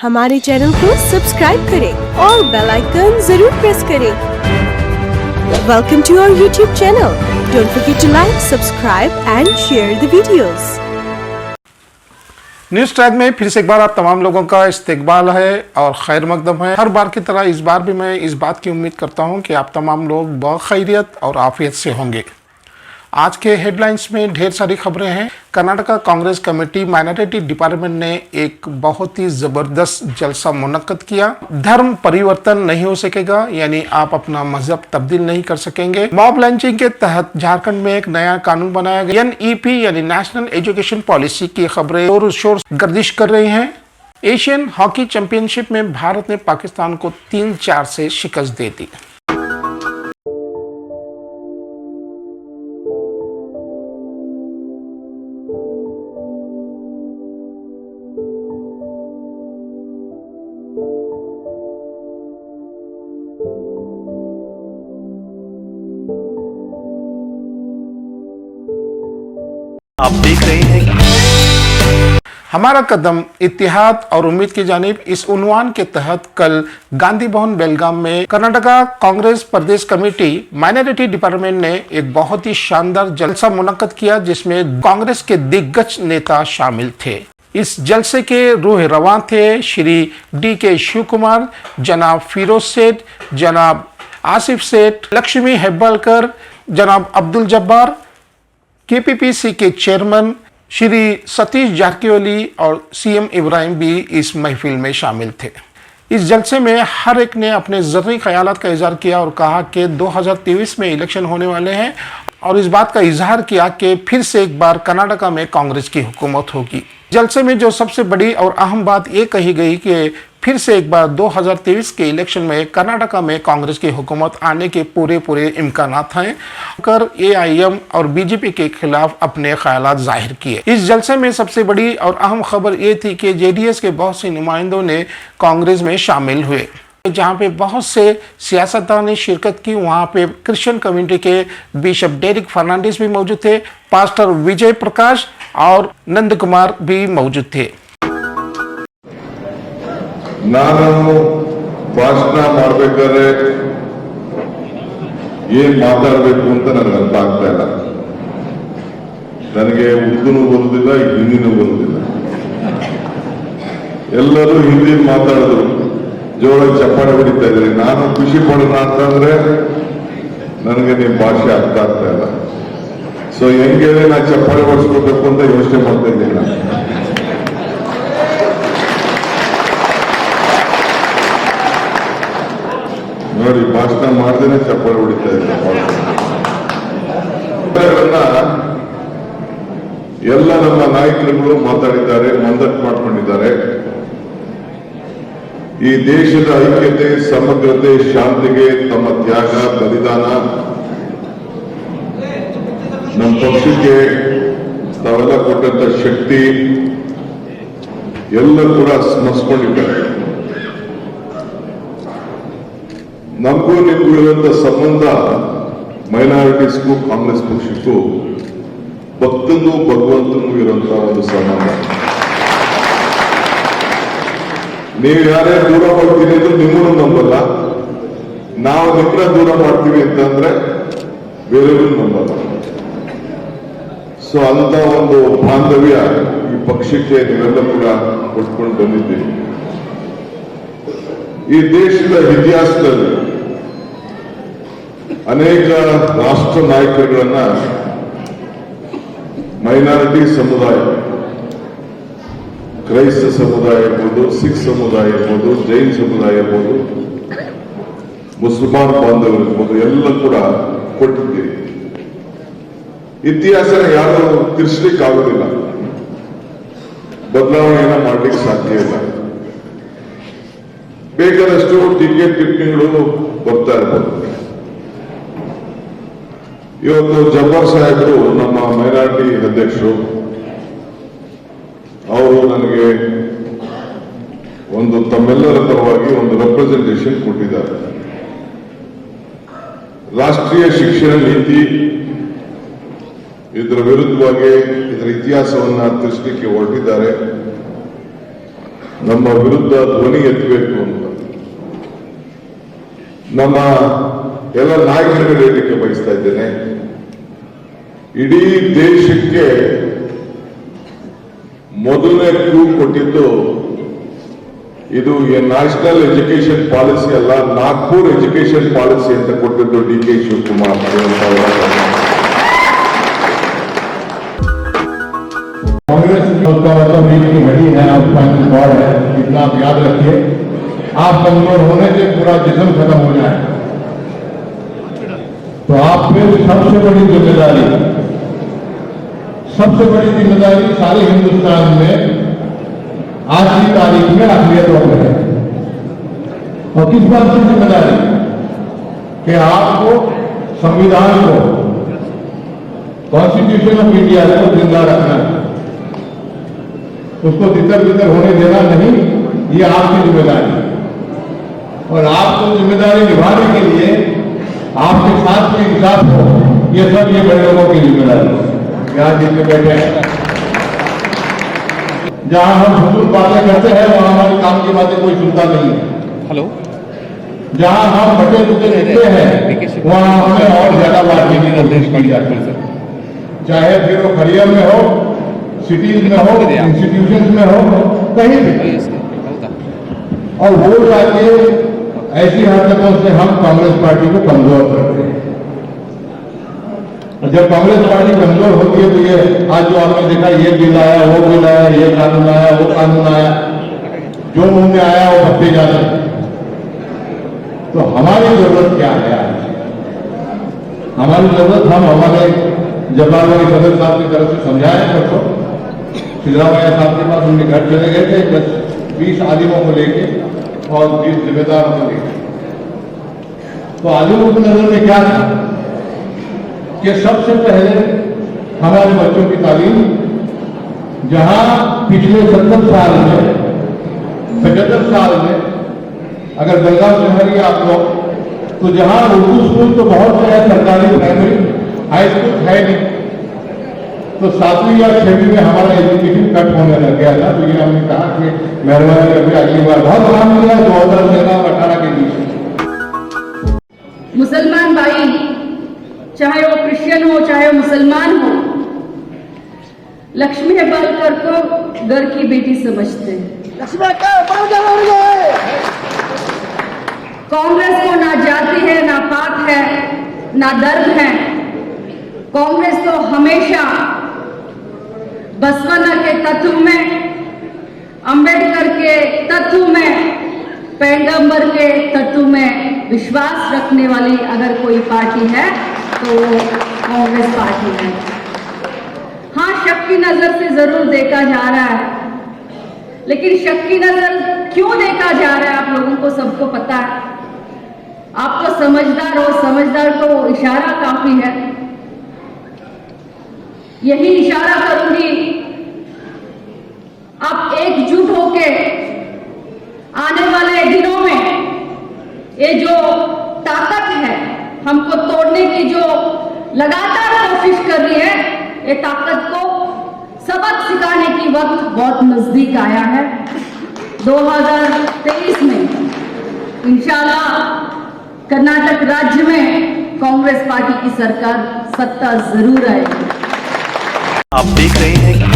हमारे चैनल को सब्सक्राइब करें और बेल आइकन जरूर प्रेस करें। Welcome to our YouTube channel. Don't forget to like, subscribe and share the videos. News track में फिर से एक बार आप तमाम लोगों का इस्तकबाल है और खैर मकदम है। हर बार की तरह इस बार भी मैं इस बात की उम्मीद करता हूं कि आप तमाम लोग बखैरियत और आफियत से होंगे। आज के हेडलाइंस में ढेर सारी खबरें हैं। Karnataka Congress committee minority department ने एक बहुत ही ज़बरदस्त जलसा मुनक्कद किया। धर्म परिवर्तन नहीं हो सकेगा, यानी आप अपना मजहब तब्दील नहीं कर सकेंगे। मॉब लंचिंग के तहत झारखंड में एक नया कानून बनाया गया। NEP यानी नेशनल एजुकेशन पॉलिसी की खबरें जोर शोर गर्दिश कर रही हैं। एशियन हॉकी चैंपियनशिप में भारत ने पाकिस्तान को 3-4 से शिकस्त दे दी। आप देख रहे हैं हमारा कदम इत्तेहाद और उम्मीद की जानिब। इस उन्वान के तहत कल गांधी भवन बेलगाम में कर्नाटका कांग्रेस प्रदेश कमेटी माइनॉरिटी डिपार्टमेंट ने एक बहुत ही शानदार जलसा मुनक्कद किया, जिसमें कांग्रेस के दिग्गज नेता शामिल थे। इस जलसे के रूह रवां थे श्री DK शिव कुमार, जनाब फिरोज सेठ, जनाब आसिफ सेठ, लक्ष्मी हेब्बालकर, जनाब अब्दुल जब्बार, KPPC के चेयरमैन श्री सतीश जारकिहोली और CM इब्राहिम भी इस महफिल में शामिल थे। इस जलसे में हर एक ने अपने ज़रूरी ख्यालात का इजहार किया और कहा कि 2023 में इलेक्शन होने वाले हैं, और इस बात का इजहार किया कि फिर से एक बार कर्नाटका में कांग्रेस की हुकूमत होगी। जलसे में जो सबसे बड़ी और अहम बात ये कही गई कि फिर से एक बार 2023 के इलेक्शन में कर्नाटका में कांग्रेस की हुकूमत आने के पूरे इम्कानात हैं। कर AIM और BJP के खिलाफ अपने ख्यालात जाहिर किए। इस जलसे में सबसे बड़ी और अहम खबर ये थी कि JDS के बहुत से नुमाइंदों ने कांग्रेस में शामिल हुए। जहाँ पे बहुत से सियासतदान ने शिरकत की, वहाँ पे क्रिश्चियन कम्युनिटी के बिशप डेरिक फर्नांडिस भी मौजूद थे, पास्टर विजय प्रकाश और नंद कुमार भी मौजूद थे। ನಾನು ಭಾಷಣ ಮಾಡಬೇಕಾದ್ರೆ ಏನ್ ಮಾತಾಡಬೇಕು ಅಂತ ನನಗೆ ಅರ್ಥ ಆಗ್ತಾ ಇಲ್ಲ. ನನಗೆ ಉರ್ದುನೂ ಬರುವುದಿಲ್ಲ, ಹಿಂದಿನೂ ಬರುವುದಿಲ್ಲ. ಎಲ್ಲರೂ ಹಿಂದಿ ಮಾತಾಡಿದ್ರು, ಜೋರಾಗಿ ಚಪ್ಪಾಳೆ ಹೊಡಿತಾ ಇದ್ದಾರೆ. ನಾನು ಖುಷಿ ಪಡೋಣ ಅಂತಂದ್ರೆ ನನಗೆ ನಿಮ್ಮ ಭಾಷೆ ಅರ್ಥ ಆಗ್ತಾ ಇಲ್ಲ. ಸೊ ಹೆಂಗೆ ನಾನು ಚಪ್ಪಾಳೆ ಹೊಡಿಸ್ಕೋಬೇಕು ಅಂತ ಯೋಚನೆ ಮಾಡ್ತಾ ಇದ್ದೀನಿ ನಾನು. ನೋಡಿ, ಭಾಷಣ ಮಾಡದೇನೆ ಚಪ್ಪಾಳೆ ಹೊಡಿತಾ ಇದ್ದಾರೆ. ಎಲ್ಲ ನಮ್ಮ ನಾಯಕರುಗಳು ಮಾತಾಡಿದ್ದಾರೆ, ಮಂದಟ್ ಮಾಡ್ಕೊಂಡಿದ್ದಾರೆ. ಈ ದೇಶದ ಐಕ್ಯತೆ, ಸಮಗ್ರತೆ, ಶಾಂತಿಗೆ ತಮ್ಮ ತ್ಯಾಗ, ಬಲಿದಾನ, ನಮ್ಮ ಪಕ್ಷಕ್ಕೆ ತಾವೆಲ್ಲ ಕೊಟ್ಟಂತ ಶಕ್ತಿ ಎಲ್ಲ ಕೂಡ ಸ್ಮರಿಸ್ಕೊಂಡಿದ್ದಾರೆ. ನಮಗೂ ನಿಮಗೂ ಇರುವಂತ ಸಂಬಂಧ ಮೈನಾರಿಟೀಸ್ಗೂ ಕಾಂಗ್ರೆಸ್ ಪಕ್ಷಕ್ಕೂ ಭಕ್ತನೂ ಭಗವಂತನೂ ಇರುವಂತಹ ಒಂದು ಸಂಬಂಧ. ನೀವು ಯಾರೇ ದೂರ ಮಾಡ್ತೀವಿ ಅಂದ್ರೆ ನಿಮ್ಮನ್ನು ನಂಬಲ್ಲ, ನಾವು ನಿಮ್ಮನ್ನ ದೂರ ಮಾಡ್ತೀವಿ ಅಂತಂದ್ರೆ ಬೇರೆಯವರು ನಂಬಲ್ಲ. ಸೊ ಅಂತ ಒಂದು ಬಾಂಧವ್ಯ ಈ ಪಕ್ಷಕ್ಕೆ ನೀವೆಲ್ಲ ಕೂಡ ಕೊಟ್ಕೊಂಡು ಬಂದಿದ್ದೀರಿ. ಈ ದೇಶದ ಇತಿಹಾಸದಲ್ಲಿ ಅನೇಕ ರಾಷ್ಟ್ರ ನಾಯಕರುಗಳನ್ನ ಮೈನಾರಿಟಿ ಸಮುದಾಯ, ಕ್ರೈಸ್ತ ಸಮುದಾಯ ಇರ್ಬೋದು, ಸಿಖ್ ಸಮುದಾಯ ಇರ್ಬೋದು, ಜೈನ್ ಸಮುದಾಯ ಇರ್ಬೋದು, ಮುಸಲ್ಮಾನ್ ಬಾಂಧವರು ಇರ್ಬೋದು, ಎಲ್ಲ ಕೂಡ ಕೊಟ್ಟಿದ್ದೀರಿ. ಇತಿಹಾಸನ ಯಾರು ತಿರ್ಸ್ಲಿಕ್ಕಾಗೋದಿಲ್ಲ, ಬದಲಾವಣೆಯನ್ನ ಮಾಡ್ಲಿಕ್ಕೆ ಸಾಧ್ಯ ಇಲ್ಲ. ಬೇಕಾದಷ್ಟು ಟಿಪ್ಪಣಿಗಳು ಬರ್ತಾ ಇರ್ಬೋದು. ಇವತ್ತು ಜಬ್ಬಾರ್ ಸಾಹೇಬರು ನಮ್ಮ ಮೈನಾರಿಟಿ ಅಧ್ಯಕ್ಷರು, ಅವರು ನನಗೆ ಒಂದು ತಮ್ಮೆಲ್ಲರ ಪರವಾಗಿ ಒಂದು ರೆಪ್ರೆಸೆಂಟೇಷನ್ ಕೊಟ್ಟಿದ್ದಾರೆ. ರಾಷ್ಟ್ರೀಯ ಶಿಕ್ಷಣ ನೀತಿ ಇದರ ವಿರುದ್ಧವಾಗಿ ಇದರ ಇತಿಹಾಸವನ್ನ ತಿಳಿಸಲಿಕ್ಕೆ ಹೊರಟಿದ್ದಾರೆ. ನಮ್ಮ ವಿರುದ್ಧ ಧ್ವನಿ ಎತ್ತಬೇಕು ಅಂತ ನಮ್ಮ ಎಲ್ಲ ನಾಯಕರಿಗೆ ಹೇಳಲಿಕ್ಕೆ ಬಯಸ್ತಾ ಇದ್ದೇನೆ. ಇಡೀ ದೇಶಕ್ಕೆ ಮೊದಲನೇ ಕ್ಲೂ ಕೊಟ್ಟಿದ್ದು ಇದು ನ್ಯಾಷನಲ್ ಎಜುಕೇಶನ್ ಪಾಲಿಸಿ ಅಲ್ಲ, ನಾಗ್ಪುರ್ ಎಜುಕೇಶನ್ ಪಾಲಿಸಿ ಅಂತ ಕೊಟ್ಟಿದ್ದು DK ಶಿವಕುಮಾರ್. कांग्रेस की घड़ी है, आप रिकॉर्ड है, इतना आप याद रखिए. आप कमजोर होने से पूरा जिस्म खत्म हो जाए तो आप फिर सबसे बड़ी जिम्मेदारी सारे हिंदुस्तान में आज की तारीख में अहमियत रखते हैं. और किस बात की जिम्मेदारी कि आपको संविधान को, कॉन्स्टिट्यूशन ऑफ इंडिया को जिंदा रखना है, उसको तितर बितर होने देना नहीं, ये आपकी जिम्मेदारी है. और आपको जिम्मेदारी निभाने के लिए आपके साथ में इंसाफ हो, ये सब ये बड़े लोगों की जिम्मेदारी है. यहाँ जितने बैठे हैं, जहां हम फजूल बातें करते हैं वहां हमारे काम की बातें कोई सुनता नहीं है. हेलो, जहां हम बटे बुटे रहते हैं वहां हमें और ज्यादा बात की निर्देश की जाती है. चाहे फिर वो खरिया में हो, सिटीज में हो, इंस्टीट्यूशंस में हो, कहीं भी. और वो जाके ऐसी हरकतों से हम कांग्रेस पार्टी को कमजोर करते हैं. जब कांग्रेस पार्टी कमजोर होती है तो ये आज जो आपने देखा, ये बिल आया, वो बिल आया, ये कानून आया, वो कानून आया, जो मुंह में आया वो भरते जाते हैं. तो हमारी जरूरत क्या है आज? हमारी जरूरत, हम हमारे जवाहर भाई सदर साहब की तरफ से समझाया करतो. सिद्धरामैया साहब के पास उनके घर चले गए थे 10-20 आलिमों को लेके और 20 जिम्मेदारों को लेके. तो आलिमों की नजर में क्या था कि सबसे पहले हमारे बच्चों की तालीम, जहां पिछले 70 साल में, 75 साल में, अगर बेलगाम शहर आप लोग, तो जहां उर्दू स्कूल तो बहुत है, सरकारी प्राइमरी हाई स्कूल है नहीं, तो 7वीं या 6वीं में हमारा एजुकेशन कट होने लग गया था. तो ये हमने कहा कि मेहरबानी करके अगली बार बहुत काम किया 2017-18 के बीच. मुसलमान भाई, चाहे वो क्रिश्चियन हो चाहे वो मुसलमान हो, लक्ष्मी हेब्बालकर को घर की बेटी समझते हैं. कांग्रेस को ना जाति है, ना पात है, ना धर्म है. कांग्रेस तो हमेशा बसवन्ना के तत्व में, अंबेडकर के तत्व में, पैगंबर के तत्व में विश्वास रखने वाली अगर कोई पार्टी है तो कांग्रेस पार्टी है. हाँ, शक की नजर से जरूर देखा जा रहा है, लेकिन शक की नजर क्यों देखा जा रहा है आप लोगों को सबको पता है. आपको समझदार हो, समझदार को इशारा काफी है. यही इशारा करूंगी, आप एकजुट होके आने वाले दिनों में ये जो ताकत है हमको तोड़ने की, जो लगातार कोशिश कर रही है, ये ताकत को सबक सिखाने की वक्त बहुत नजदीक आया है. 2023 में इंशाल्लाह कर्नाटक राज्य में कांग्रेस पार्टी की सरकार सत्ता जरूर आएगी. आप देख रहे हैं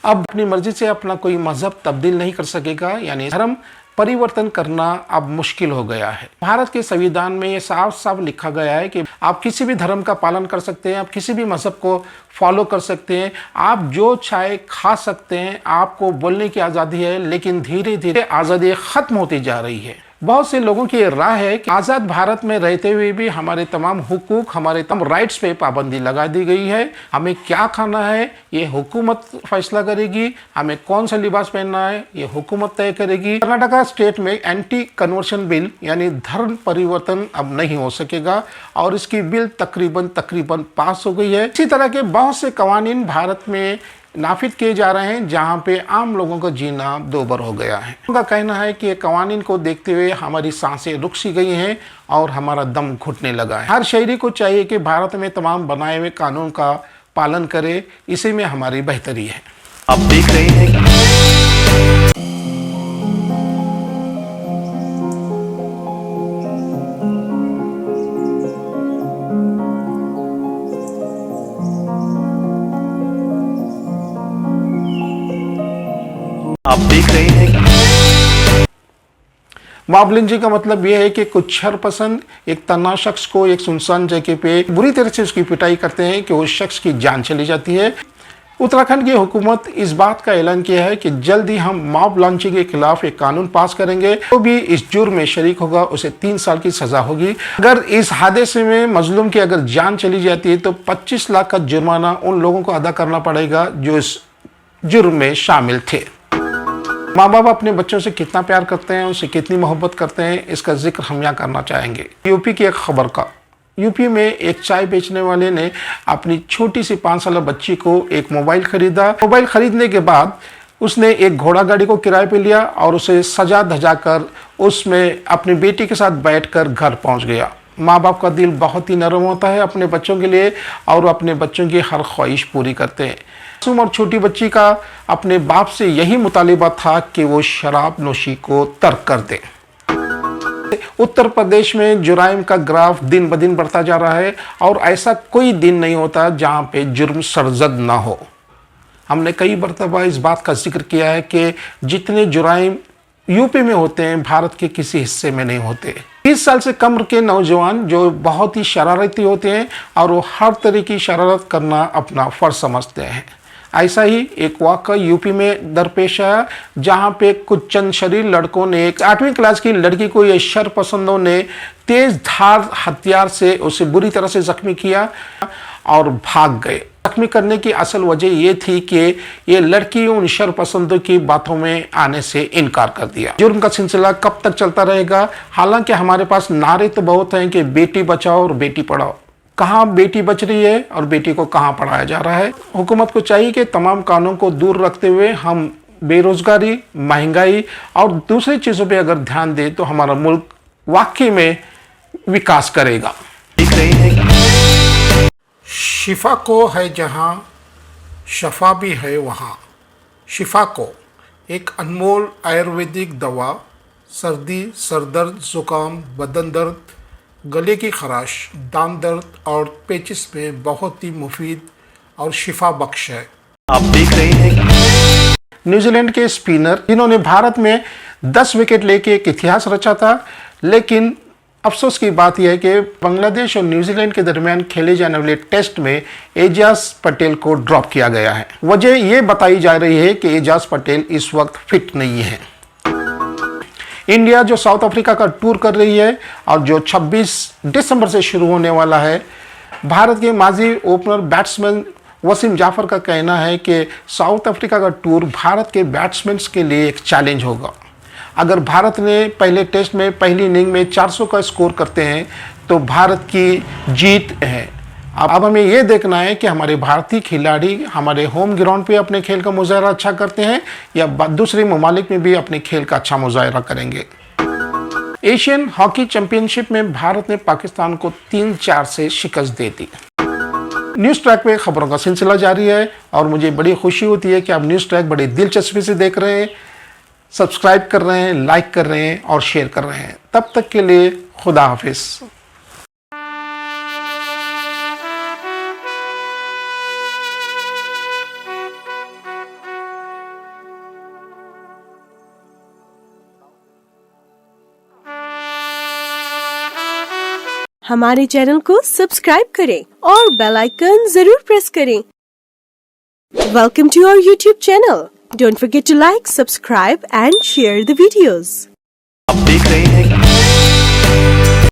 अब अपनी मर्जी से अपना कोई मजहब तब्दील नहीं कर सकेगा, यानी धर्म परिवर्तन करना अब मुश्किल हो गया है. भारत के संविधान में ये साफ साफ लिखा गया है कि आप किसी भी धर्म का पालन कर सकते हैं, आप किसी भी मजहब को फॉलो कर सकते हैं, आप जो चाहे खा सकते हैं, आपको बोलने की आज़ादी है. लेकिन धीरे धीरे आज़ादी खत्म होती जा रही है. बहुत से लोगों की राय है कि आज़ाद भारत में रहते हुए भी हमारे तमाम हुकूक, हमारे तमाम राइट्स पे पाबंदी लगा दी गई है. हमें क्या खाना है ये हुकूमत फैसला करेगी, हमें कौन सा लिबास पहनना है ये हुकूमत तय करेगी. कर्नाटका स्टेट में एंटी कन्वर्शन बिल यानी धर्म परिवर्तन अब नहीं हो सकेगा और इसकी बिल तकरीबन पास हो गई है. इसी तरह के बहुत से कवानीन भारत में नाफिज किए जा रहे हैं, जहां पे आम लोगों का जीना दोबर हो गया है। उनका कहना है कि ये कवानीन को देखते हुए हमारी सांसें रुक सी गई हैं और हमारा दम घुटने लगा है। हर शहरी को चाहिए कि भारत में तमाम बनाए हुए कानून का पालन करे, इसी में हमारी बेहतरी है। आप देख रहे हैं आप देख रहे हैं मॉब लिंचिंग का मतलब यह है कि कुछ शरपसंद एक तन्हा शख्स को एक सुनसान जगह पे बुरी तरह से उसकी पिटाई करते हैं कि उस शख्स की जान चली जाती है। उत्तराखंड की हुकूमत इस बात का ऐलान किया है कि जल्द ही हम मॉब लॉन्चिंग के खिलाफ एक कानून पास करेंगे। जो भी इस जुर्म में शरीक होगा उसे 3 साल की सजा होगी। अगर इस हादसे में मजलूम की अगर जान चली जाती है तो 25 लाख का जुर्माना उन लोगों को अदा करना पड़ेगा जो इस जुर्म में शामिल थे। माँ बाप अपने बच्चों से कितना प्यार करते हैं, उनसे कितनी मोहब्बत करते हैं, इसका जिक्र हम यहाँ करना चाहेंगे। यूपी की एक खबर का। यूपी में एक चाय बेचने वाले ने अपनी छोटी सी 5 साल बच्ची को एक मोबाइल खरीदा। मोबाइल खरीदने के बाद उसने एक घोड़ा गाड़ी को किराए पे लिया और उसे सजा धजा कर उसमें अपनी बेटी के साथ बैठकर घर पहुंच गया। माँ बाप का दिल बहुत ही नरम होता है अपने बच्चों के लिए और अपने बच्चों की हर ख्वाहिश पूरी करते हैं। मासूम और छोटी बच्ची का अपने बाप से यही मुतालिबा था कि वो शराब नोशी को तर्क कर दे। उत्तर प्रदेश में जुराइम का ग्राफ दिन ब दिन बढ़ता जा रहा है और ऐसा कोई दिन नहीं होता जहां पे जुर्म सरजद ना हो। हमने कई मरतबा इस बात का जिक्र किया है कि जितने जुराइम यूपी में होते हैं भारत के किसी हिस्से में नहीं होते। 20 साल से कम के नौजवान जो बहुत ही शरारती होते हैं और वो हर तरह की शरारत करना अपना फर्ज समझते हैं। ऐसा ही एक वाक़या यूपी में दरपेश आया जहां पे कुछ चंद शरीर लड़कों ने एक 8वीं क्लास की लड़की को ये शरपसंदों ने तेज धार हथियार से उसे बुरी तरह से जख्मी किया और भाग गए। जख्मी करने की असल वजह ये थी कि ये लड़की उन शरपसंदों की बातों में आने से इनकार कर दिया। जुर्म का सिलसिला कब तक चलता रहेगा? हालांकि हमारे पास नारे तो बहुत हैं कि बेटी बचाओ और बेटी पढ़ाओ। कहाँ बेटी बच रही है और बेटी को कहाँ पढ़ाया जा रहा है? हुकूमत को चाहिए कि तमाम कानूनों को दूर रखते हुए हम बेरोजगारी, महंगाई और दूसरी चीज़ों पे अगर ध्यान दें तो हमारा मुल्क वाकई में विकास करेगा। देख रहे हैं शिफा को है जहाँ, शफा भी है वहाँ। शिफा को एक अनमोल आयुर्वेदिक दवा सर्दी, सरदर्द, जुकाम, बदन दर्द, गले की खराश, दांत दर्द और पेचिस में बहुत ही मुफीद और शिफा बख्श है। आप देख रहे हैं न्यूजीलैंड के स्पिनर जिन्होंने भारत में 10 विकेट लेके एक इतिहास रचा था, लेकिन अफसोस की बात यह है कि बांग्लादेश और न्यूजीलैंड के दरमियान खेले जाने वाले टेस्ट में एजाज पटेल को ड्रॉप किया गया है। वजह यह बताई जा रही है कि एजाज पटेल इस वक्त फिट नहीं है। इंडिया जो साउथ अफ्रीका का टूर कर रही है और जो 26 दिसंबर से शुरू होने वाला है, भारत के माजी ओपनर बैट्समैन वसीम जाफर का कहना है कि साउथ अफ्रीका का टूर भारत के बैट्समैन के लिए एक चैलेंज होगा। अगर भारत ने पहले टेस्ट में पहली इनिंग में 400 का स्कोर करते हैं तो भारत की जीत है। अब हमें यह देखना है कि हमारे भारतीय खिलाड़ी हमारे होम ग्राउंड पे अपने खेल का मुजाहरा अच्छा करते हैं या दूसरे ममालिक में भी अपने खेल का अच्छा मुजाहरा करेंगे। एशियन हॉकी चैंपियनशिप में भारत ने पाकिस्तान को 3-4 से शिकस्त दे दी। न्यूज़ ट्रैक पे खबरों का सिलसिला जारी है और मुझे बड़ी खुशी होती है कि आप न्यूज़ ट्रैक बड़ी दिलचस्पी से देख रहे हैं, सब्सक्राइब कर रहे हैं, लाइक कर रहे हैं और शेयर कर रहे हैं। तब तक के लिए खुदा हाफिज। हमारे चैनल को सब्सक्राइब करें और बेल आइकन जरूर प्रेस करें। Welcome to our YouTube channel. Don't forget to like, subscribe and share the videos. आप देख रहे हैं